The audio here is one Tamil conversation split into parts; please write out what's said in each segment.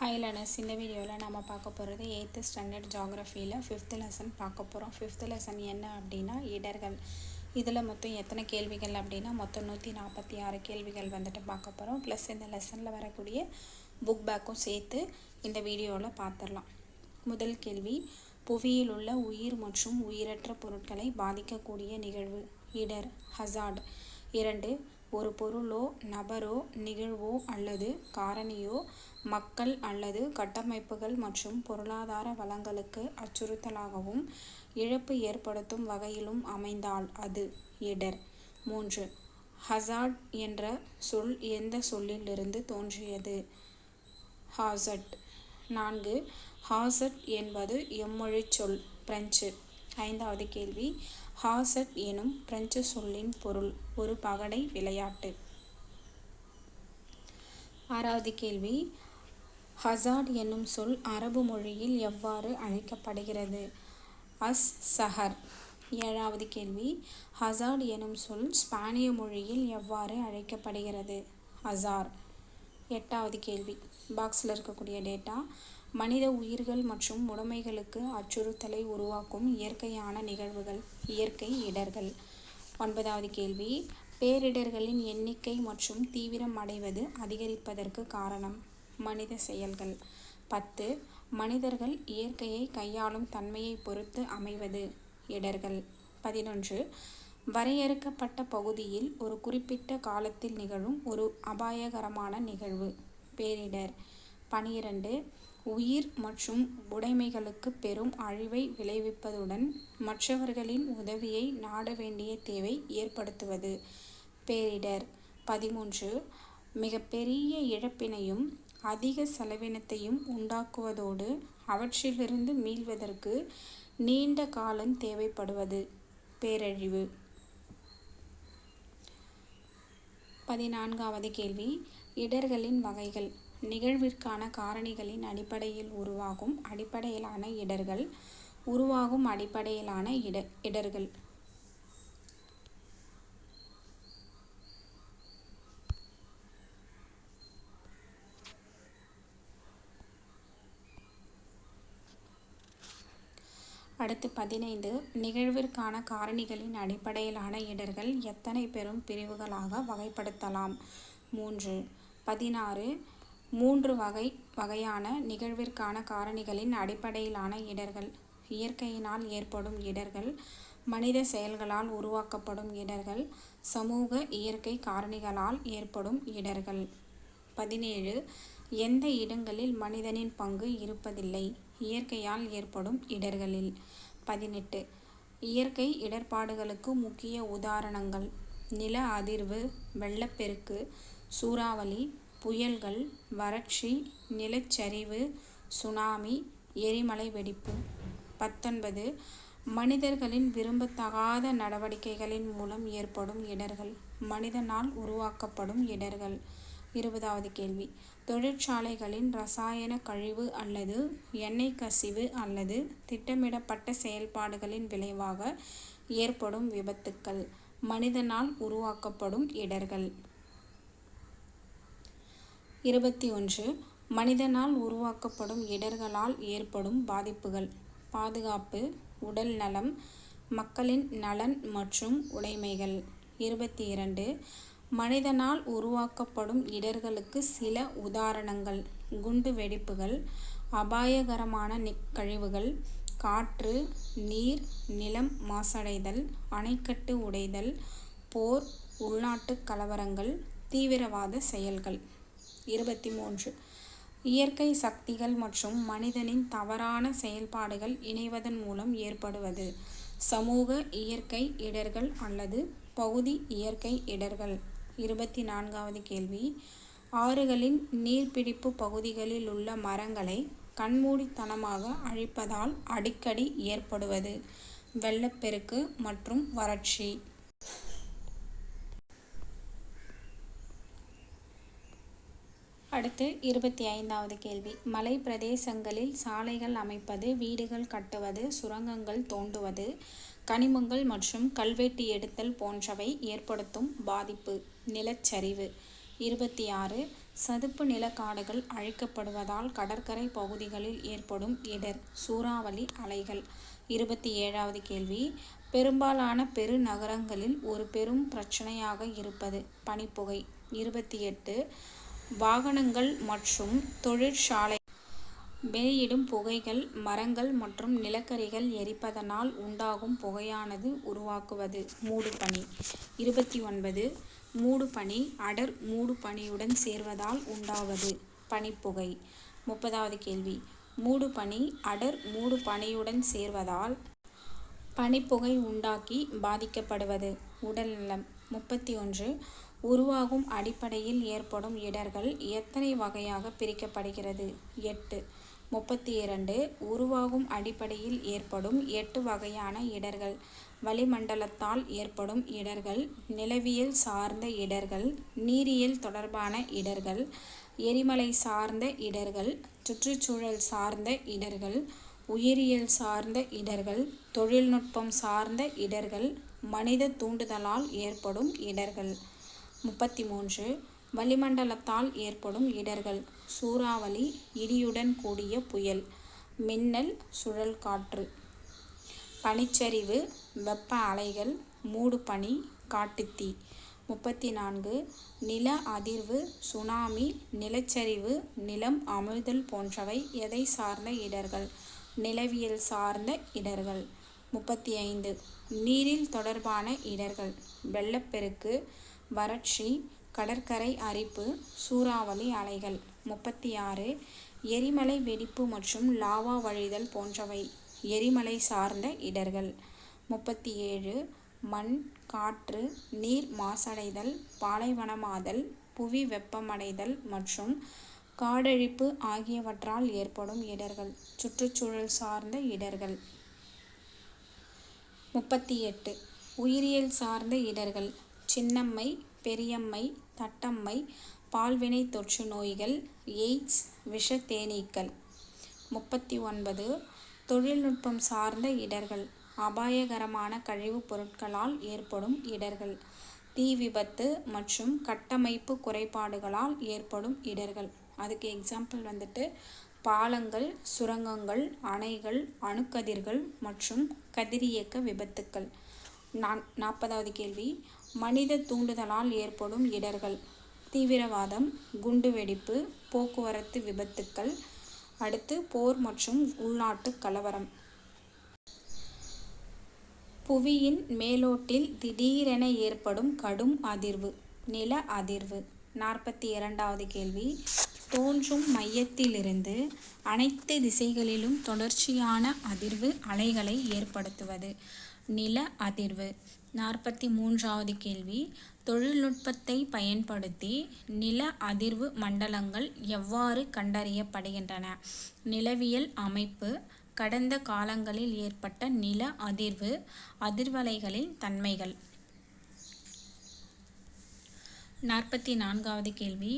ஹாய் லேர்னர்ஸ், இந்த வீடியோவில் நம்ம பார்க்க போகிறது 8th ஸ்டாண்டர்ட் ஜாகிரஃபியில் 5th லெசன் பார்க்க போகிறோம். 5th லெசன் என்ன அப்படின்னா இடர்கள். இதில் மொத்தம் எத்தனை கேள்விகள் அப்படின்னா மொத்தம் 146 கேள்விகள் வந்துட்டு பார்க்க போகிறோம். ப்ளஸ் இந்த லெசனில் வரக்கூடிய புக் பேக்கும் சேர்த்து இந்த வீடியோவில் பார்த்துடலாம். முதல் கேள்வி, புவியில் உள்ள உயிர் மற்றும் உயிரற்ற பொருட்களை பாதிக்கக்கூடிய நிகழ்வு இடர் ஹசார்ட். 2, ஒரு பொருளோ நபரோ நிகழ்வோ அல்லது காரணியோ மக்கள் அல்லது கட்டமைப்புகள் மற்றும் பொருளாதார வளங்களுக்கு அச்சுறுத்தலாகவும் இழப்பு ஏற்படுத்தும் வகையிலும் அமைந்தால் அது இடர். 3, ஹசார்ட் என்ற சொல் எந்த சொல்லிலிருந்து தோன்றியது? ஹாசட். 4, ஹாசட் என்பது எம்மொழிச் சொல், பிரெஞ்சு. 5வது கேள்வி, ஹாசட் எனும் பிரெஞ்சு சொல்லின் பொருள் ஒரு பகடை விளையாட்டு. 6வது கேள்வி, ஹசார்ட் என்னும் சொல் அரபு மொழியில் எவ்வாறு அழைக்கப்படுகிறது? அஸ் சஹர். 7வது கேள்வி, ஹசார்ட் எனும் சொல் ஸ்பானிய மொழியில் எவ்வாறு அழைக்கப்படுகிறது? அசார். 8வது கேள்வி, பாக்ஸில் இருக்கக்கூடிய டேட்டா, மனித உயிர்கள் மற்றும் உடைமைகளுக்கு அச்சுறுத்தலை உருவாக்கும் இயற்கையான நிகழ்வுகள் இயற்கை இடர்கள். 9வது கேள்வி, பேரிடர்களின் எண்ணிக்கை மற்றும் தீவிரம் அடைவது அதிகரிப்பதற்கு காரணம் மனித செயல்கள். 10, மனிதர்கள் இயற்கையை கையாளும் தன்மையை பொறுத்து அமைவது இடர்கள். 11, வரையறுக்கப்பட்ட பகுதியில் ஒரு குறிப்பிட்ட காலத்தில் நிகழும் ஒரு அபாயகரமான நிகழ்வு பேரிடர். 12, உயிர் மற்றும் உடைமைகளுக்கு பெரும் அழிவை விளைவிப்பதுடன் மற்றவர்களின் உதவியை நாட வேண்டிய தேவை ஏற்படுத்துவது பேரிடர். 13, மிகப்பெரிய இழப்பினையும் அதிக செலவினத்தையும் உண்டாக்குவதோடு அவற்றிலிருந்து மீள்வதற்கு நீண்ட காலம் தேவைப்படுவது பேரழிவு. 14வது கேள்வி, இடர்களின் வகைகள். நிகழ்விற்கான காரணிகளின் அடிப்படையில் உருவாகும் அடிப்படையிலான இடர்கள் உருவாகும் அடிப்படையிலான இடர்கள். அடுத்து 15, நிகழ்விற்கான காரணிகளின் அடிப்படையிலான இடர்கள் எத்தனை பெரும் பிரிவுகளாக வகைப்படுத்தலாம்? 3. 16, 3 வகையான நிகழ்விற்கான காரணிகளின் அடிப்படையிலான இடர்கள் இயற்கையினால் ஏற்படும் இடர்கள், மனித செயல்களால் உருவாக்கப்படும் இடர்கள், சமூக இயற்கை காரணிகளால் ஏற்படும் இடர்கள். 17, எந்த இடங்களில் மனிதனின் பங்கு இருப்பதில்லை இயற்கையால் ஏற்படும் இடர்களில். 18, இயற்கை இடர்பாடுகளுக்கு முக்கிய உதாரணங்கள் நில அதிர்வு, வெள்ளப்பெருக்கு, சூறாவளி, புயல்கள், வறட்சி, நிலச்சரிவு, சுனாமி, எரிமலை வெடிப்பு. 19, மனிதர்களின் விரும்பத்தகாத நடவடிக்கைகளின் மூலம் ஏற்படும் இடர்கள் மனிதனால் உருவாக்கப்படும் இடர்கள். 20வது கேள்வி, தொழிற்சாலைகளின் இரசாயன கழிவு அல்லது எண்ணெய் கசிவு அல்லது திட்டமிடப்பட்ட செயல்பாடுகளின் விளைவாக ஏற்படும் விபத்துக்கள் மனிதனால் உருவாக்கப்படும் இடர்கள். 21, மனிதனால் உருவாக்கப்படும் இடர்களால் ஏற்படும் பாதிப்புகள் பாதுகாப்பு, உடல் நலம், மக்களின் நலன் மற்றும் உடைமைகள். 22, மனிதனால் உருவாக்கப்படும் இடர்களுக்கு சில உதாரணங்கள் குண்டு வெடிப்புகள், அபாயகரமான கழிவுகள், காற்று, நீர், நிலம் மாசடைதல், அணைக்கட்டு உடைதல், போர், உள்நாட்டு கலவரங்கள், தீவிரவாத செயல்கள். 23, இயற்கை சக்திகள் மற்றும் மனிதனின் தவறான செயல்பாடுகள் இணைவதன் மூலம் ஏற்படுவது சமூக இயற்கை இடர்கள் அல்லது பகுதி இயற்கை இடர்கள். 24வது கேள்வி, ஆறுகளின் நீர்பிடிப்பு பகுதிகளில் உள்ள மரங்களை கண்மூடித்தனமாக அழிப்பதால் அடிக்கடி ஏற்படுவது வெள்ளப்பெருக்கு மற்றும் வறட்சி. அடுத்து 25வது கேள்வி, மலை பிரதேசங்களில் சாலைகள் அமைப்பது, வீடுகள் கட்டுவது, சுரங்கங்கள் தோண்டுவது, கனிமங்கள் மற்றும் கல்வெட்டி எடுத்தல் போன்றவை ஏற்படுத்தும் பாதிப்பு நிலச்சரிவு. 26, சதுப்பு நிலக்காடுகள் அழிக்கப்படுவதால் கடற்கரை பகுதிகளில் ஏற்படும் இடர் சூறாவளி அலைகள். 27வது கேள்வி. பெரும்பாலான பெருநகரங்களில் ஒரு பெரும் பிரச்சனையாக இருப்பது பனிப்புகை. 28. வாகனங்கள் மற்றும் தொழிற்சாலை வெளியிடும் புகைகள் மரங்கள் மற்றும் நிலக்கரிகள் எரிப்பதனால் உண்டாகும் புகையானது உருவாக்குவது மூடுபனி. 29. மூடுபனி அடர் மூடுபனியுடன் சேர்வதால் உண்டாவது பனிப்புகை. 30வது கேள்வி. மூடுபனி அடர் மூடுபனியுடன் சேர்வதால் பனிப்புகை உண்டாக்கி பாதிக்கப்படுவது உடல்நலம். 31. உருவாகும் அடிப்படையில் ஏற்படும் இடர்கள் எத்தனை வகையாக பிரிக்கப்படுகிறது? 8. 32. உருவாகும் அடிப்படையில் ஏற்படும் 8 வகையான இடர்கள். வளிமண்டலத்தால் ஏற்படும் இடர்கள், நிலவியல் சார்ந்த இடர்கள், நீரியல் தொடர்பான இடர்கள், எரிமலை சார்ந்த இடர்கள், சுற்றுச்சூழல் சார்ந்த இடர்கள், உயிரியல் சார்ந்த இடர்கள், தொழில்நுட்பம் சார்ந்த இடர்கள், மனித தூண்டுதலால் ஏற்படும் இடர்கள். 33. வளிமண்டலத்தால் ஏற்படும் இடர்கள் சூறாவளி, இடியுடன் கூடிய புயல், மின்னல், சுழல் காற்று, பனிச்சரிவு, வெப்ப அலைகள், மூடுபனி, காட்டுத்தீ. 34. நில அதிர்வு, சுனாமி, நிலச்சரிவு, நிலம் அமிழ்தல் போன்றவை எதை சார்ந்த இடர்கள்? நிலவியல் சார்ந்த இடர்கள். 35. நீரில் தொடர்பான இடர்கள் வெள்ளப்பெருக்கு, வறட்சி, கடற்கரை அரிப்பு, சூறாவளி அலைகள். 36. எரிமலை வெடிப்பு மற்றும் லாவா வழிதல் போன்றவை எரிமலை சார்ந்த இடர்கள். 37. மண், காற்று, நீர் மாசடைதல், பாலைவனமாதல், புவி வெப்பமடைதல் மற்றும் காடழிப்பு ஆகியவற்றால் ஏற்படும் இடர்கள் சுற்றுச்சூழல் சார்ந்த இடர்கள். 38. உயிரியல் சார்ந்த இடர்கள் சின்னம்மை, பெரியம்மை, தட்டம்மை, பால்வினை தொற்று நோய்கள், எய்ட்ஸ், விஷத்தேனீக்கள். 39. தொழில்நுட்பம் சார்ந்த இடர்கள் அபாயகரமான கழிவுப் பொருட்களால் ஏற்படும் இடர்கள், தீ விபத்து மற்றும் கட்டமைப்பு குறைபாடுகளால் ஏற்படும் இடர்கள். அதுக்கு எக்ஸாம்பிள் பாலங்கள், சுரங்கங்கள், அணைகள், அணுக்கதிர்கள் மற்றும் கதிரியக்க விபத்துக்கள். 40வது கேள்வி. மனித தூண்டுதலால் ஏற்படும் இடர்கள் தீவிரவாதம், குண்டுவெடிப்பு, போக்குவரத்து விபத்துக்கள். அடுத்து போர் மற்றும் உள்நாட்டு கலவரம். புவியின் மேலோட்டில் திடீரென ஏற்படும் கடும் அதிர்வு நில அதிர்வு. 42வது கேள்வி. தோன்றும் மையத்திலிருந்து அனைத்து திசைகளிலும் தொடர்ச்சியான அதிர்வு அலைகளை ஏற்படுத்துவது நில அதிர்வு. 43வது கேள்வி. தொழில்நுட்பத்தை பயன்படுத்தி நில அதிர்வு மண்டலங்கள் எவ்வாறு கண்டறியப்படுகின்றன? நிலவியல் அமைப்பு, கடந்த காலங்களில் ஏற்பட்ட நில அதிர்வு, அதிர்வலைகளின் தன்மைகள். 44வது கேள்வி.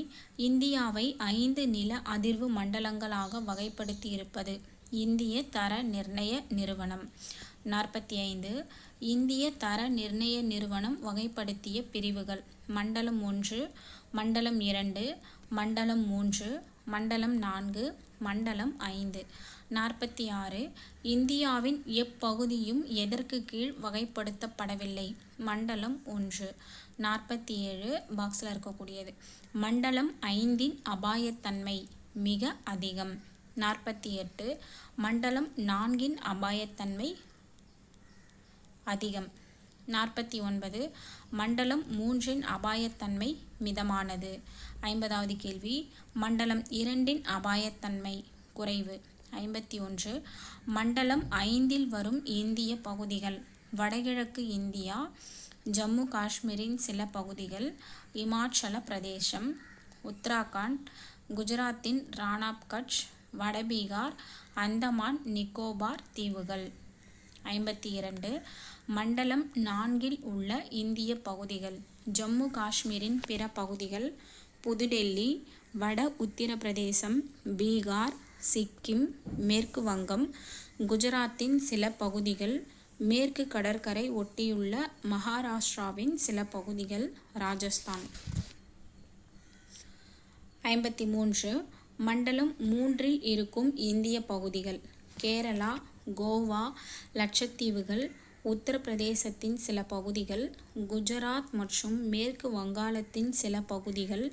இந்தியாவை 5 நில அதிர்வு மண்டலங்களாக வகைப்படுத்தி இருப்பது இந்திய தர நிர்ணய நிறுவனம். 45. இந்திய தர நிர்ணய நிறுவனம் வகைப்படுத்திய பிரிவுகள் மண்டலம் 1, மண்டலம் 2, மண்டலம் 3, மண்டலம் 4, மண்டலம் 5. 46. இந்தியாவின் எப்பகுதியும் எதற்கு கீழ் வகைப்படுத்தப்படவில்லை? மண்டலம் 1. 47. பாக்ஸில் இருக்கக்கூடியது மண்டலம் 5இன் அபாயத்தன்மை மிக அதிகம். 48. மண்டலம் 4இன் அபாயத்தன்மை அதிகம். 49. மண்டலம் 3இன் அபாயத்தன்மை மிதமானது. 50வது கேள்வி. மண்டலம் 2இன் அபாயத்தன்மை குறைவு. 51. மண்டலம் 5இல் வரும் இந்திய பகுதிகள் வடகிழக்கு இந்தியா, ஜம்மு காஷ்மீரின் சில பகுதிகள், இமாச்சல பிரதேசம், உத்தராகண்ட், குஜராத்தின் ராணாப் கட்ச், வடபீகார், அந்தமான் நிக்கோபார் தீவுகள். 52. மண்டலம் 4இல் உள்ள இந்திய பகுதிகள் ஜம்மு காஷ்மீரின் பிற பகுதிகள், புதுடெல்லி, வட உத்தரப்பிரதேசம், பீகார், சிக்கிம், மேற்கு வங்கம், குஜராத்தின் சில பகுதிகள், மேற்கு கடற்கரை ஒட்டியுள்ள மகாராஷ்டிராவின் சில பகுதிகள், ராஜஸ்தான். 53 மண்டலம் 3இல் இருக்கும் இந்திய பகுதிகள். கேரளா, கோவா, லட்சத்தீவுகள், உத்தரப்பிரதேசத்தின் சில பகுதிகள், குஜராத் மற்றும் மேற்கு வங்காளத்தின் சில பகுதிகள்,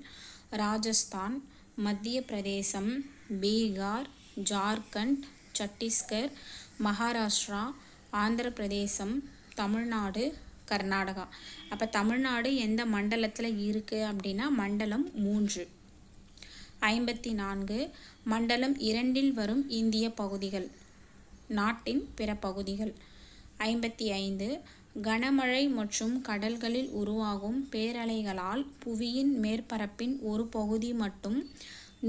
ராஜஸ்தான், மத்திய பிரதேசம், பீகார், ஜார்க்கண்ட், சத்தீஸ்கர், மகாராஷ்டிரா, ஆந்திர பிரதேசம், தமிழ்நாடு, கர்நாடகா. அப்போ தமிழ்நாடு எந்த மண்டலத்தில் இருக்குது அப்படின்னா மண்டலம் 3. 54 மண்டலம் 2இல் வரும் இந்திய பகுதிகள். நாட்டின் பிற பகுதிகள். 55 கனமழை மற்றும் கடல்களில் உருவாகும் பேரலைகளால் புவியின் மேற்பரப்பின் ஒரு பகுதி மட்டும்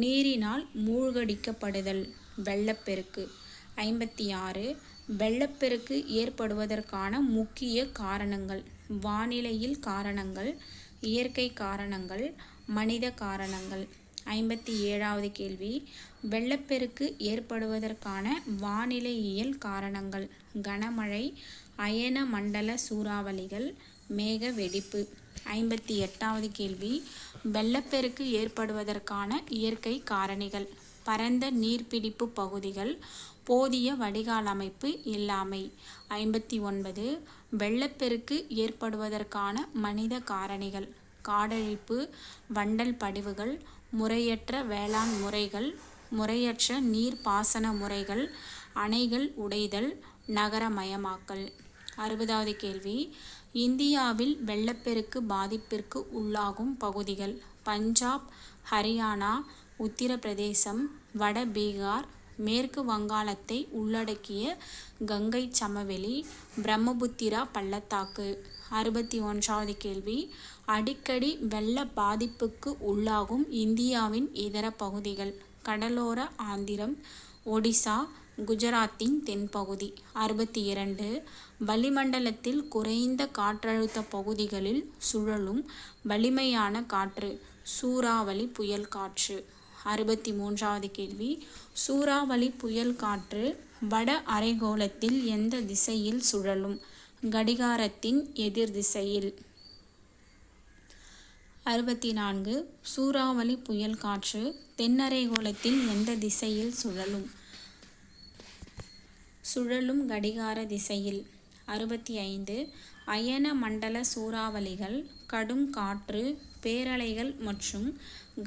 நீரினால் மூழ்கடிக்கப்படுதல் வெள்ளப்பெருக்கு. 56 வெள்ளப்பெருக்கு ஏற்படுவதற்கான முக்கிய காரணங்கள். வானிலையில் காரணங்கள், இயற்கை காரணங்கள், மனித காரணங்கள். 57வது கேள்வி வெள்ளப்பெருக்கு ஏற்படுவதற்கான வானிலையியல் காரணங்கள். கனமழை, அயன மண்டல சூறாவளிகள், மேக வெடிப்பு. 58வது கேள்வி வெள்ளப்பெருக்கு ஏற்படுவதற்கான இயற்கை காரணிகள். பரந்த நீர்பிடிப்பு பகுதிகள், போதிய வடிகால் அமைப்பு இல்லாமை. 59 வெள்ளப்பெருக்கு ஏற்படுவதற்கான மனித காரணிகள். காடழிப்பு, வண்டல் படிவுகள், முறையற்ற வேளாண் முறைகள், முறையற்ற நீர்ப்பாசன முறைகள், அணைகள் உடைதல், நகரமயமாக்கல். 60வது கேள்வி இந்தியாவில் வெள்ளப்பெருக்கு பாதிப்பிற்கு உள்ளாகும் பகுதிகள். பஞ்சாப், ஹரியானா, உத்தரப்பிரதேசம், வட பீகார், மேற்கு வங்காளத்தை உள்ளடக்கிய கங்கை சமவெளி, பிரம்மபுத்திரா பள்ளத்தாக்கு. 61வது கேள்வி அடிக்கடி வெள்ள பாதிப்புக்கு உள்ளாகும் இந்தியாவின் இதர பகுதிகள். கடலோர ஆந்திரம், ஒடிசா, குஜராத்தின் தென்பகுதி. 62 வளிமண்டலத்தில் குறைந்த காற்றழுத்த பகுதிகளில் சுழலும் வலிமையான காற்று சூறாவளி புயல் காற்று. 63வது கேள்வி சூறாவளி புயல் காற்று வட அரைக்கோளத்தில் எந்த திசையில் சுழலும்? கடிகாரத்தின் எதிர் திசையில். 64 சூறாவளி புயல் காற்று தென்னரைக்கோளத்தில் எந்த திசையில் சுழலும்? சுழலும் கடிகார திசையில். 65 அயன மண்டல சூறாவளிகள் கடும் காற்று, பேரலைகள் மற்றும்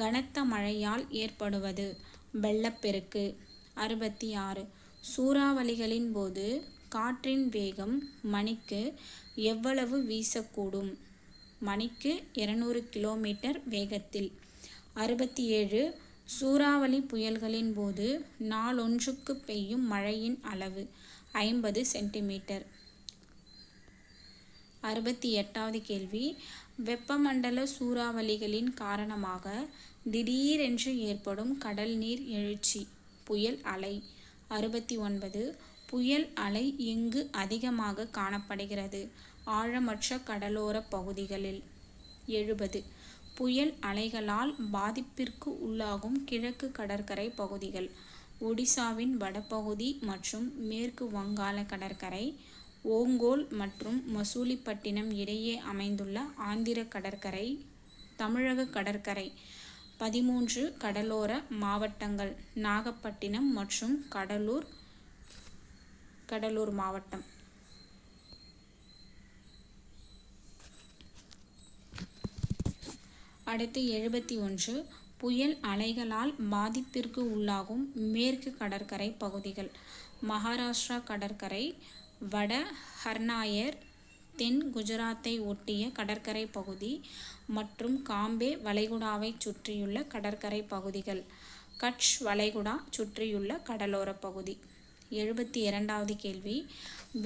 கனத்த மழையால் ஏற்படுவது வெள்ளப்பெருக்கு. 66 சூறாவளிகளின் போது காற்றின் வேகம் மணிக்கு எவ்வளவு வீசக்கூடும்? மணிக்கு 200 கிலோமீட்டர் வேகத்தில். 67 சூறாவளி புயல்களின் போது நாளொன்றுக்கு பெய்யும் மழையின் அளவு 50 சென்டிமீட்டர். 68வது கேள்வி வெப்பமண்டல சூறாவளிகளின் காரணமாக திடீரென்று ஏற்படும் கடல் நீர் எழுச்சி புயல் அலை. 69 புயல் அலை எங்கு அதிகமாக காணப்படுகிறது? ஆழமற்ற கடலோர பகுதிகளில். 70 புயல் அலைகளால் பாதிப்பிற்கு உள்ளாகும் கிழக்கு கடற்கரை பகுதிகள். ஒடிசாவின் வடபகுதி மற்றும் மேற்கு வங்காள கடற்கரை, ஓங்கோல் மற்றும் மசூலிப்பட்டினம் இடையே அமைந்துள்ள ஆந்திர கடற்கரை, தமிழக கடற்கரை. 13 கடலோர மாவட்டங்கள். நாகப்பட்டினம் மற்றும் கடலூர் மாவட்டம். அடுத்து 71 புயல் அலைகளால் பாதிப்பிற்கு உள்ளாகும் மேற்கு கடற்கரை பகுதிகள். மகாராஷ்டிரா கடற்கரை, வட ஹர்னாயர், தென் குஜராத்தை ஒட்டிய கடற்கரை பகுதி மற்றும் காம்பே வளைகுடாவை சுற்றியுள்ள கடற்கரை பகுதிகள். கட்ச் வளைகுடா சுற்றியுள்ள கடலோர பகுதி. 72வது கேள்வி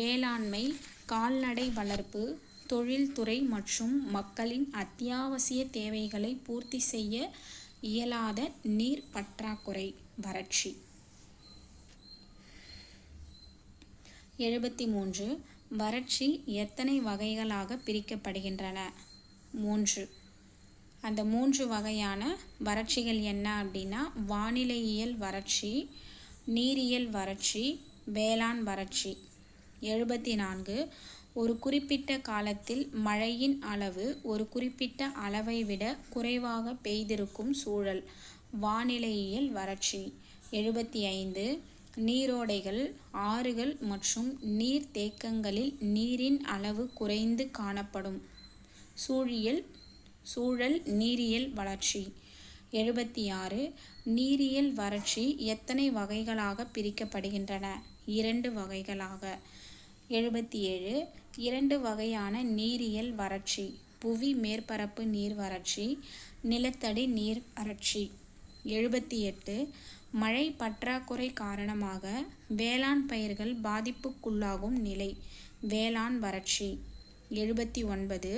வேளாண்மை, கால்நடை வளர்ப்பு, தொழில்துறை மற்றும் மக்களின் அத்தியாவசிய தேவைகளை பூர்த்தி செய்ய இயலாத நீர் பற்றாக்குறை வறட்சி. 73 வறட்சி எத்தனை வகைகளாக பிரிக்கப்படுகின்றன? 3. அந்த 3 வகையான வறட்சிகள் என்ன அப்படின்னா வானிலையியல் வறட்சி, நீரியல் வறட்சி, வேளாண் வறட்சி. 74 ஒரு குறிப்பிட்ட காலத்தில் மழையின் அளவு ஒரு குறிப்பிட்ட அளவை விட குறைவாக பெய்திருக்கும் சூழல் வானிலையியல் வறட்சி. 75 நீரோடைகள், ஆறுகள் மற்றும் நீர்த்தேக்கங்களில் நீரின் அளவு குறைந்து காணப்படும். சூழல் நீரியல் வளர்ச்சி. 76 நீரியல் வறட்சி எத்தனை வகைகளாக பிரிக்கப்படுகின்றன? 2 வகைகளாக. 77 2 வகையான நீரியல் வறட்சி: புவி மேற்பரப்பு நீர் வறட்சி, நிலத்தடி நீர் வறட்சி. 78 மழை பற்றாக்குறை காரணமாக வேளாண் பயிர்கள் பாதிப்புக்குள்ளாகும் நிலை, வேளாண் வறட்சி. 79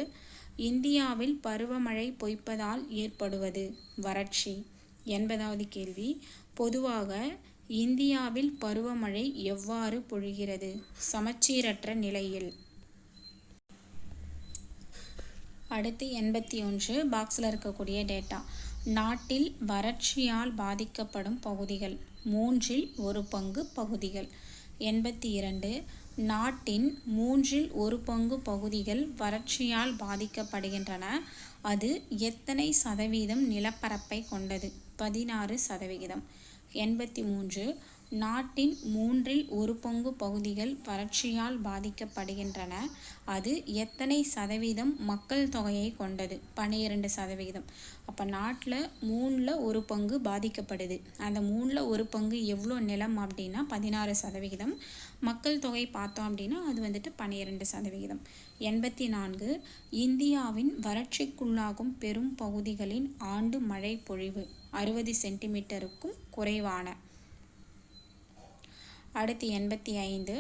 இந்தியாவில் பருவமழை பொய்ப்பதால் ஏற்படுவது வறட்சி. 80வது கேள்வி: பொதுவாக இந்தியாவில் பருவமழை எவ்வாறு பொழிகிறது? சமச்சீரற்ற நிலையில். அடுத்து 81 பாக்ஸில் இருக்கக்கூடிய டேட்டா. நாட்டில் வறட்சியால் பாதிக்கப்படும் பகுதிகள் 1/3 பகுதிகள். 82 நாட்டின் 1/3 பகுதிகள் வறட்சியால் பாதிக்கப்படுகின்றன. அது எத்தனை சதவீதம் நிலப்பரப்பை கொண்டது? 16%. 83 நாட்டின் 1/3 பகுதிகள் வறட்சியால் பாதிக்கப்படுகின்றன. அது எத்தனை சதவீதம் மக்கள் தொகையை கொண்டது? 12%. அப்போ நாட்டில் 1/3 பாதிக்கப்படுது. அந்த 1/3 எவ்வளோ நிலம் அப்படின்னா 16%. மக்கள் தொகை பார்த்தோம் அப்படின்னா அது வந்துட்டு 12%. 84 இந்தியாவின் வறட்சிக்குள்ளாகும் பெரும் பகுதிகளின் ஆண்டு மழை பொழிவு 60 சென்டிமீட்டருக்கும் குறைவான. அடுத்து 85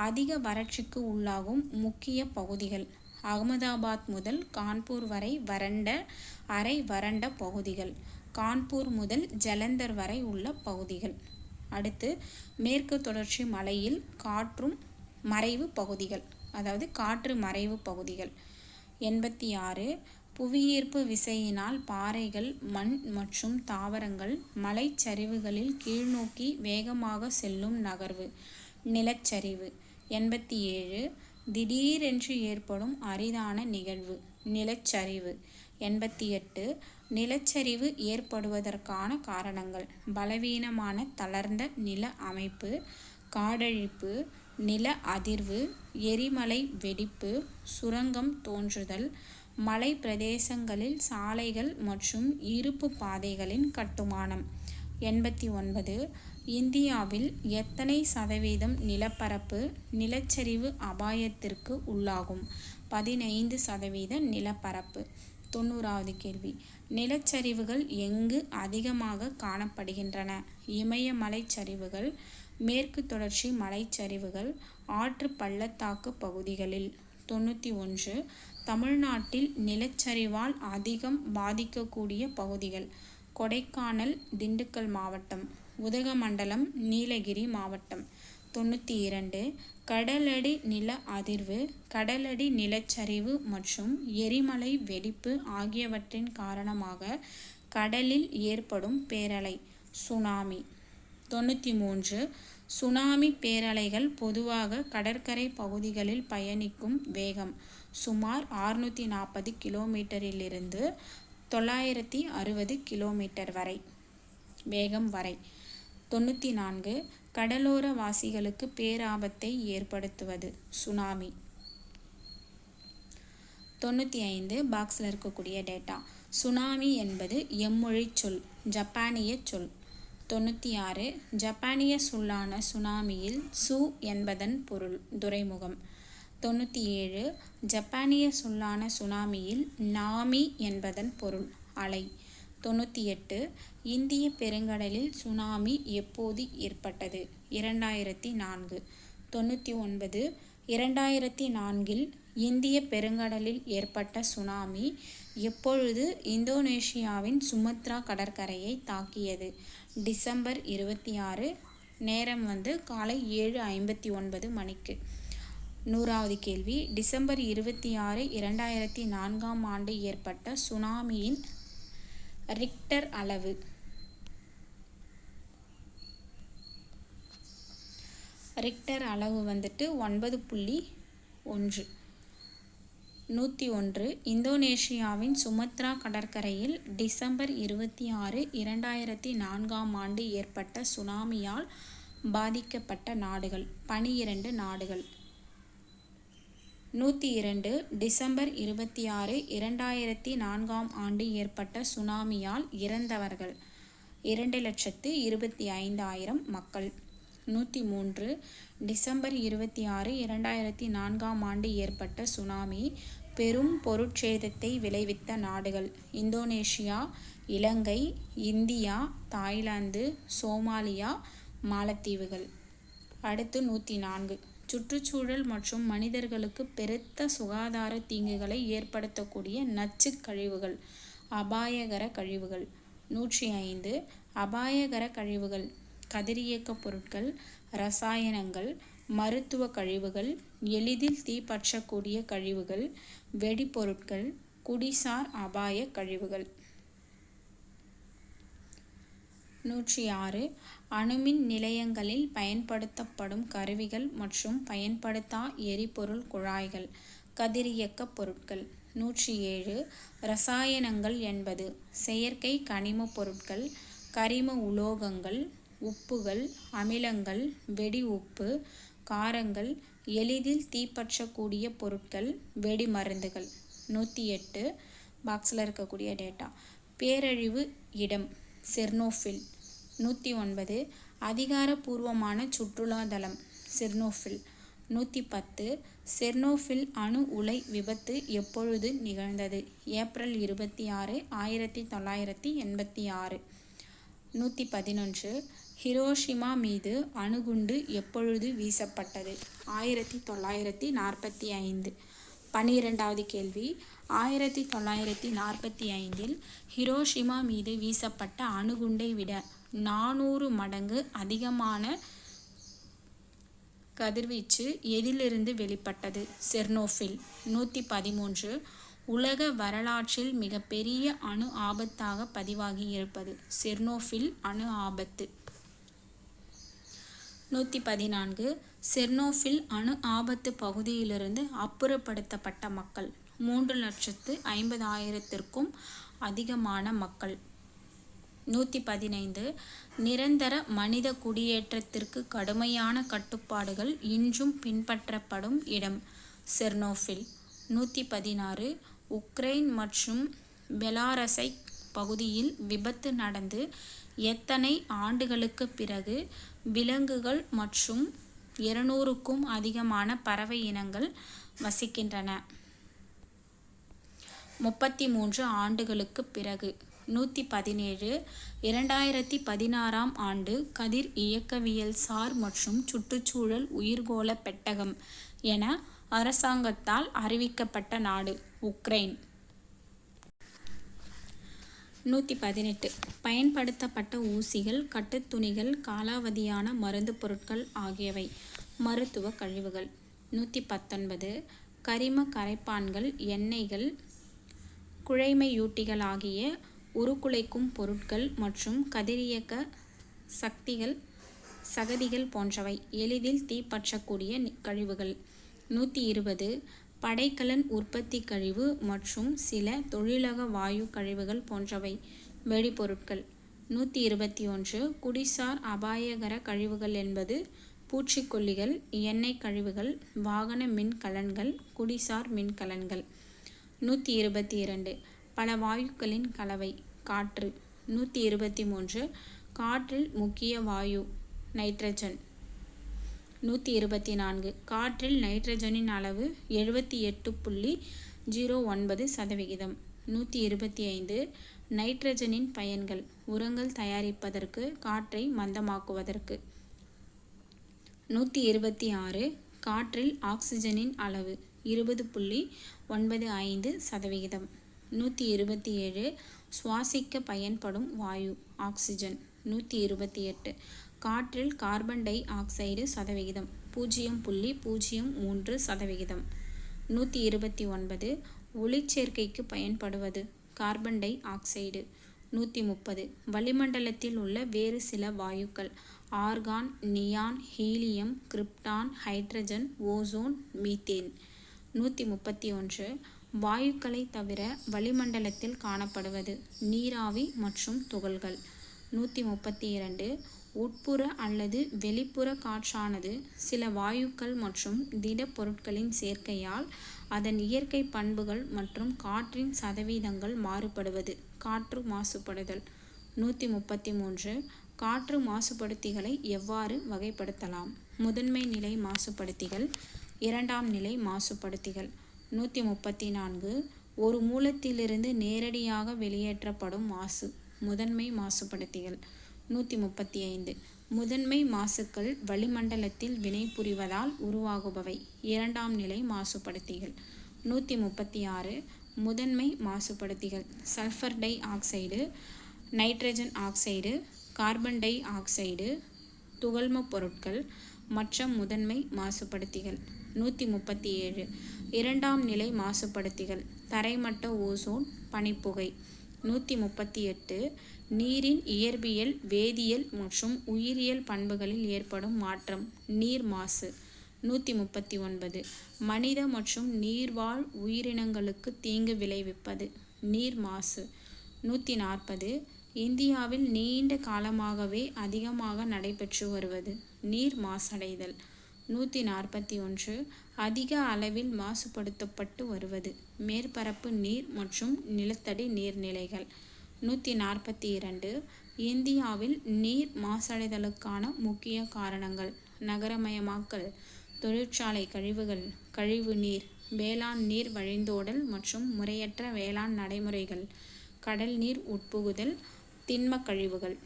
அதிக வறட்சிக்கு உள்ளாகும் முக்கிய பகுதிகள். அகமதாபாத் முதல் கான்பூர் வரை வறண்ட, அரை வறண்ட பகுதிகள். கான்பூர் முதல் ஜலந்தர் வரை உள்ள பகுதிகள். அடுத்து மேற்கு தொடர்ச்சி மலையில் காற்றும் மறைவு பகுதிகள், அதாவது காற்று மறைவு பகுதிகள். 86 புவியீர்ப்பு விசையினால் பாறைகள், மண் மற்றும் தாவரங்கள் மலைச்சரிவுகளில் கீழ்நோக்கி வேகமாக செல்லும் நகர்வு, நிலச்சரிவு. 87 திடீரென்று ஏற்படும் அரிதான நிகழ்வு, நிலச்சரிவு. 88 நிலச்சரிவு ஏற்படுவதற்கான காரணங்கள்: பலவீனமான தளர்ந்த நில அமைப்பு, காடழிப்பு, நில அதிர்வு, எரிமலை வெடிப்பு, சுரங்கம் தோன்றுதல், மலை பிரதேசங்களில் சாலைகள் மற்றும் இருப்பு பாதைகளின் கட்டுமானம். 89 இந்தியாவில் எத்தனை சதவீதம் நிலப்பரப்பு நிலச்சரிவு அபாயத்திற்கு உள்ளாகும்? 15% நிலப்பரப்பு. 90வது கேள்வி: நிலச்சரிவுகள் எங்கு அதிகமாக காணப்படுகின்றன? இமயமலைச் சரிவுகள், மேற்கு தொடர்ச்சி மலைச்சரிவுகள், ஆற்று பள்ளத்தாக்கு பகுதிகளில். 91 தமிழ்நாட்டில் நிலச்சரிவால் அதிகம் பாதிக்கக்கூடிய பகுதிகள்: கொடைக்கானல், திண்டுக்கல் மாவட்டம், உதகமண்டலம், நீலகிரி மாவட்டம். 92 கடலடி நில அதிர்வு, கடலடி நிலச்சரிவு மற்றும் எரிமலை வெடிப்பு ஆகியவற்றின் காரணமாக கடலில் ஏற்படும் பேரலை, சுனாமி. 93 சுனாமி பேரலைகள் பொதுவாக கடற்கரை பகுதிகளில் பயணிக்கும் வேகம் சுமார் 640 கிலோமீட்டரிலிருந்து 960 கிலோமீட்டர் வரை வேகம் வரை. 94 கடலோர வாசிகளுக்கு பேராபத்தை ஏற்படுத்துவது, சுனாமி. 95 பாக்ஸில் இருக்கக்கூடிய டேட்டா. சுனாமி என்பது எம்மொழி சொல், ஜப்பானிய சொல். 96 ஜப்பானிய சொல்லான சுனாமியில் சு என்பதன் பொருள் துறைமுகம். 97 ஜப்பானிய சொல்லான சுனாமியில் நாமி என்பதன் பொருள் அலை. 98 இந்திய பெருங்கடலில் சுனாமி எப்போது ஏற்பட்டது? 2004. 99 2004இல் இந்திய பெருங்கடலில் ஏற்பட்ட சுனாமி எப்பொழுது இந்தோனேஷியாவின் சுமத்ரா கடற்கரையை தாக்கியது? டிசம்பர் 26. நேரம் காலை 7:59 மணிக்கு. 100வது கேள்வி: டிசம்பர் 26, 2004ஆம் ஆண்டு ஏற்பட்ட சுனாமியின் ரிக்டர் அளவு. ரிக்டர் அளவு 9.1. 101 இந்தோனேஷியாவின் சுமத்ரா கடற்கரையில் டிசம்பர் 26, 2004 ஏற்பட்ட சுனாமியால் பாதிக்கப்பட்ட நாடுகள் 12 நாடுகள். 102 டிசம்பர் 26, 2004 ஏற்பட்ட சுனாமியால் இறந்தவர்கள் 2,25,000 மக்கள். 103 டிசம்பர் 26, 2004 ஏற்பட்ட சுனாமி பெரும் பொருட்சேதத்தை விளைவித்த நாடுகள் இந்தோனேஷியா, இலங்கை, இந்தியா, தாய்லாந்து, சோமாலியா, மாலத்தீவுகள். அடுத்து 104 சுற்றுச்சூழல் மற்றும் மனிதர்களுக்கு பெருத்த சுகாதார தீங்குகளை ஏற்படுத்தக்கூடிய நச்சுக் கழிவுகள், அபாயகர கழிவுகள். 105 அபாயகர கழிவுகள் கதிரியக்க பொருட்கள், இரசாயனங்கள், மருத்துவ கழிவுகள், எளிதில் தீப்பற்றக்கூடிய கழிவுகள், வெடிபொருட்கள், குடிசார் அபாய கழிவுகள். 106 அணுமின் நிலையங்களில் பயன்படுத்தப்படும் கருவிகள் மற்றும் பயன்படுத்தா எரிபொருள் குழாய்கள், கதிரியக்க பொருட்கள். 107 இரசாயனங்கள் என்பது செயற்கை கனிமப் பொருட்கள், கரிம உலோகங்கள், உப்புகள், அமிலங்கள், வெடி உப்பு, காரங்கள், எளிதில் தீப்பற்றக்கூடிய பொருட்கள், வெடிமருந்துகள். 108 பாக்ஸில் இருக்கக்கூடிய டேட்டா. பேரழிவு இடம் செர்னோபில். 109 அதிகாரப்பூர்வமான சுற்றுலா தலம் செர்னோபில். 110 செர்னோபில் அணு உலை விபத்து எப்பொழுது நிகழ்ந்தது? ஏப்ரல் 26, 1986. 111 ஹிரோஷிமா மீது அணுகுண்டு எப்பொழுது வீசப்பட்டது? 1945. 12வது கேள்வி. 1945 ஹிரோஷிமா மீது வீசப்பட்ட அணுகுண்டை விட 400 மடங்கு அதிகமான கதிர்வீச்சு எதிலிருந்து வெளிப்பட்டது? செர்னோபில். 113 உலக வரலாற்றில் மிகப்பெரிய அணு ஆபத்தாக பதிவாகி இருப்பது? செர்னோபில் அணு ஆபத்து. 114 செர்னோபில் அணு ஆபத்து பகுதியிலிருந்து அப்புறப்படுத்தப்பட்ட மக்கள் 3,50,000க்கும் அதிகமான மக்கள். 115 நிரந்தர மனித குடியேற்றத்திற்கு கடுமையான கட்டுப்பாடுகள் இன்றும் பின்பற்றப்படும் இடம் செர்னோபில். 116 உக்ரைன் மற்றும் பெலாரஸை பகுதியில் விபத்து நடந்து எத்தனை ஆண்டுகளுக்கு பிறகு விலங்குகள் மற்றும் 200க்கும் அதிகமான பறவை இனங்கள் வசிக்கின்றன? 33 ஆண்டுகளுக்கு பிறகு. 117 2016 கதிர் இயக்கவியல்சார் மற்றும் சுற்றுச்சூழல் உயிர்கோள பெட்டகம் என அரசாங்கத்தால் அறிவிக்கப்பட்ட நாடு உக்ரைன். 118 பயன்படுத்தப்பட்ட ஊசிகள், கட்டுத்துணிகள், காலாவதியான மருந்து பொருட்கள் ஆகியவை மருத்துவ கழிவுகள். 119 கரிம கரைப்பான்கள், எண்ணெய்கள், குழைமையூட்டிகள் ஆகிய உருக்குலைக்கும் பொருட்கள் மற்றும் கதிரியக்க சகதிகள் போன்றவை எளிதில் தீப்பற்றக்கூடிய கழிவுகள். 120 படைக்கலன் உற்பத்தி கழிவு மற்றும் சில தொழிலக வாயு கழிவுகள் போன்றவை வெடிபொருட்கள். 121 குடிசார் அபாயகர கழிவுகள் என்பது பூச்சிக்கொல்லிகள், எண்ணெய் கழிவுகள், வாகன மின்கலன்கள், குடிசார் மின்கலன்கள். 122 பல வாயுக்களின் கலவை காற்று. 123 காற்றில் முக்கிய வாயு நைட்ரஜன். 124 காற்றில் நைட்ரஜனின் அளவு 78.09%. 125 நைட்ரஜனின் பயன்கள் உரங்கள் தயாரிப்பதற்கு, காற்றை மந்தமாக்குவதற்கு. 126 காற்றில் ஆக்சிஜனின் அளவு 20.95%. 127 சுவாசிக்க பயன்படும் வாயு ஆக்சிஜன். 128 காற்றில் கார்பன் டை ஆக்சைடு சதவிகிதம் 0.03%. 129 ஒளிச்சேர்க்கைக்கு பயன்படுவது கார்பன் டை ஆக்சைடு. 130 வளிமண்டலத்தில் உள்ள வேறு சில வாயுக்கள் argon, neon, helium, krypton, hydrogen, ozone, methane. 131 வாயுக்களை தவிர வளிமண்டலத்தில் காணப்படுவது நீராவி மற்றும் துகள்கள். 132. உட்புற அல்லது வெளிப்புற காற்றானது சில வாயுக்கள் மற்றும் திடப்பொருட்களின் சேர்க்கையால் அதன் இயற்கை பண்புகள் மற்றும் காற்றின் சதவீதங்கள் மாறுபடுவது காற்று மாசுபடுதல். 133. காற்று மாசுபடுத்திகளை எவ்வாறு வகைப்படுத்தலாம்? முதன்மை நிலை மாசுபடுத்திகள், இரண்டாம் நிலை மாசுபடுத்திகள். 134. ஒரு மூலத்திலிருந்து நேரடியாக வெளியேற்றப்படும் மாசு முதன்மை மாசுபடுத்திகள். 135. முதன்மை மாசுக்கள் வளிமண்டலத்தில் வினைபுரிவதால் உருவாகுபவை இரண்டாம் நிலை மாசுபடுத்திகள். 136. முதன்மை மாசுபடுத்திகள் sulphur dioxide, nitrogen oxide, carbon dioxide, துகள்ம பொருட்கள். மற்ற முதன்மை மாசுபடுத்திகள். 137. இரண்டாம் நிலை மாசுபடுத்திகள் தரைமட்ட ஓசோன், பனிப்புகை. 138. நீரின் இயற்பியல், வேதியியல் மற்றும் உயிரியல் பண்புகளில் ஏற்படும் மாற்றம் நீர் மாசு. 139. மனித மற்றும் நீர்வாழ் உயிரினங்களுக்கு தீங்கு விளைவிப்பது நீர் மாசு. 140. இந்தியாவில் நீண்ட காலமாகவே அதிகமாக நடைபெற்று வருவது நீர் மாசடைதல். 141. அதிக அளவில் மாசுபடுத்தப்பட்டு வருவது மேற்பரப்பு நீர் மற்றும் நிலத்தடி நீர்நிலைகள். 142. இந்தியாவில் நீர் மாசடைதலுக்கான முக்கிய காரணங்கள் நகரமயமாக்கல், தொழிற்சாலை கழிவுகள், கழிவு நீர், வேளாண் நீர் வழிந்தோடல் மற்றும் முறையற்ற வேளாண் நடைமுறைகள், கடல் நீர் உட்புகுதல், திண்ம கழிவுகள்.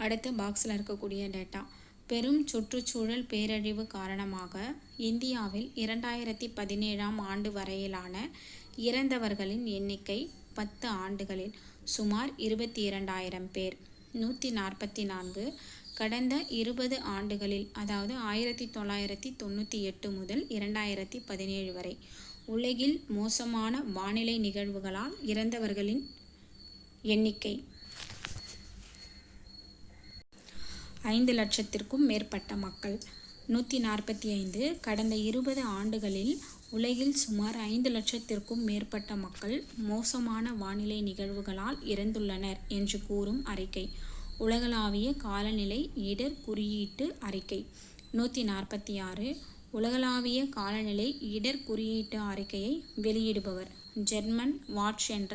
அடுத்த பாக்ஸில் இருக்கக்கூடிய டேட்டா. பெரும் சுற்றுச்சூழல் பேரழிவு காரணமாக இந்தியாவில் 2017 ஆண்டு வரையிலான இறந்தவர்களின் எண்ணிக்கை 10 ஆண்டுகளில் சுமார் 22,000 பேர். 144. கடந்த 20 ஆண்டுகளில், அதாவது 1998 முதல் 2017 வரை உலகில் மோசமான வானிலை நிகழ்வுகளால் இறந்தவர்களின் எண்ணிக்கை 5 லட்சத்திற்கும் மேற்பட்ட மக்கள். 145. கடந்த 20 ஆண்டுகளில் உலகில் சுமார் 5 லட்சத்திற்கும் மேற்பட்ட மக்கள் மோசமான வானிலை நிகழ்வுகளால் இறந்துள்ளனர் என்று கூறும் அறிக்கை உலகளாவிய காலநிலை இடர் குறியீட்டு அறிக்கை. 146. உலகளாவிய காலநிலை இடர் குறியீட்டு அறிக்கையை வெளியிடுபவர் ஜெர்மன் வாட்ச் என்ற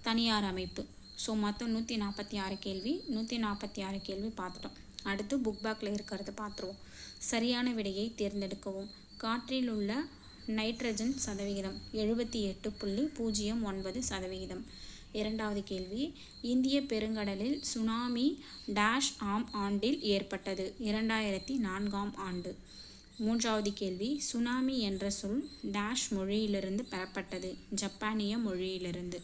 தனியார் அமைப்பு. ஸோ மொத்தம் 146 கேள்வி. 146 கேள்வி பார்த்துட்டோம். அடுத்து புக் பேக்கில் இருக்கிறது பார்த்துருவோம். சரியான விடையை தேர்ந்தெடுக்கவும். காற்றில் உள்ள நைட்ரஜன் சதவிகிதம் 78.09%. இரண்டாவது கேள்வி. இந்திய பெருங்கடலில் சுனாமி டேஷ் ஆம் ஆண்டில் ஏற்பட்டது 2004 ஆண்டு. மூன்றாவது கேள்வி. சுனாமி என்ற சொல் டேஷ் மொழியிலிருந்து பெறப்பட்டது ஜப்பானிய மொழியிலிருந்து.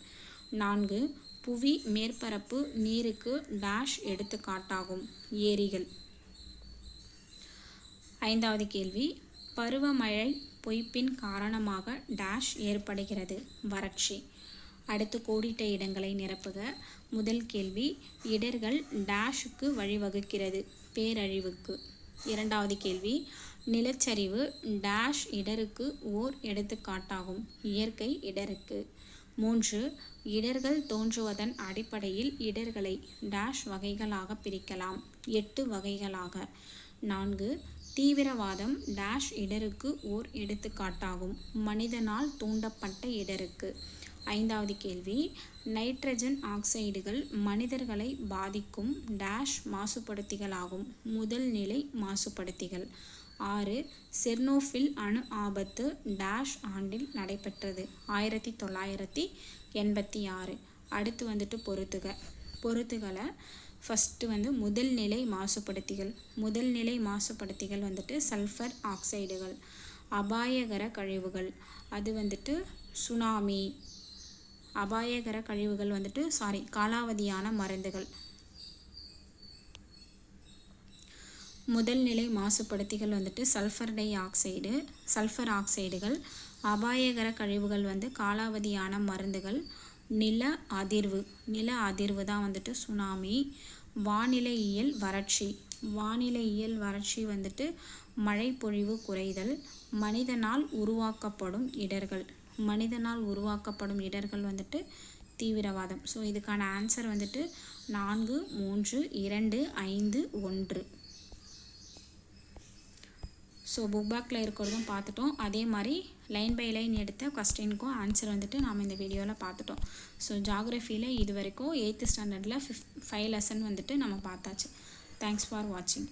4. புவி மேற்பரப்பு நீருக்கு டேஷ் எடுத்துக்காட்டாகும் ஏரிகள். ஐந்தாவது கேள்வி. பருவமழை பொய்ப்பின் காரணமாக டேஷ் ஏற்படுகிறது வறட்சி. அடுத்து கோடிட்ட இடங்களை நிரப்புக. முதல் கேள்வி. இடர்கள் டேஷுக்கு வழிவகுக்கிறது பேரழிவுக்கு. இரண்டாவது கேள்வி. நிலச்சரிவு டேஷ் இடருக்கு ஓர் எடுத்துக்காட்டாகும் இயற்கை இடருக்கு. 3. இடர்கள் தோன்றுவதன் அடிப்படையில் இடர்களை டேஷ் வகைகளாக பிரிக்கலாம் 8 வகைகளாக. 4. தீவிரவாதம் டேஷ் இடருக்கு ஓர் எடுத்துக்காட்டாகும் மனிதனால் தூண்டப்பட்ட இடருக்கு. ஐந்தாவது கேள்வி. நைட்ரஜன் ஆக்சைடுகள் மனிதர்களை பாதிக்கும் டேஷ் மாசுபடுத்திகளாகும் முதல் நிலை மாசுபடுத்திகள். 6. செர்னோபில் அணு ஆபத்து டேஷ் ஆண்டில் நடைபெற்றது 1986. அடுத்து வந்துட்டு பொறுத்துகளை ஃபஸ்ட்டு முதல் நிலை மாசுபடுத்திகள். முதல் நிலை மாசுபடுத்திகள் சல்ஃபர் ஆக்சைடுகள். அபாயகர கழிவுகள் அது சுனாமி. அபாயகர கழிவுகள் காலாவதியான மருந்துகள். முதல் நிலை மாசுபடுத்திகள் சல்ஃபர் டை ஆக்சைடு, சல்ஃபர் ஆக்சைடுகள். அபாயகர கழிவுகள் காலாவதியான மருந்துகள். நில அதிர்வு தான் சுனாமி. வானிலையியல் வறட்சி. வானிலையியல் வறட்சி வந்துட்டு மழைப்பொழிவு குறைதல், மனிதனால் உருவாக்கப்படும் இடர்கள். மனிதனால் உருவாக்கப்படும் இடர்கள் வந்துட்டு தீவிரவாதம். ஸோ இதுக்கான ஆன்சர் வந்துட்டு 4, 3, 2, 5, 1. ஸோ புக் பேக்கில் இருக்கிறதும் பார்த்துட்டோம். அதே மாதிரி லைன் பை லைன் எடுத்த கொஸ்டினுக்கும் ஆன்சர் வந்துட்டு நாம் இந்த வீடியோவில் பார்த்துட்டோம். ஸோ ஜாகிரஃபியில் இது வரைக்கும் 8th ஸ்டாண்டர்டில் 5 லெசன் வந்துட்டு நம்ம பார்த்தாச்சு. தேங்க்ஸ் ஃபார் வாட்சிங்.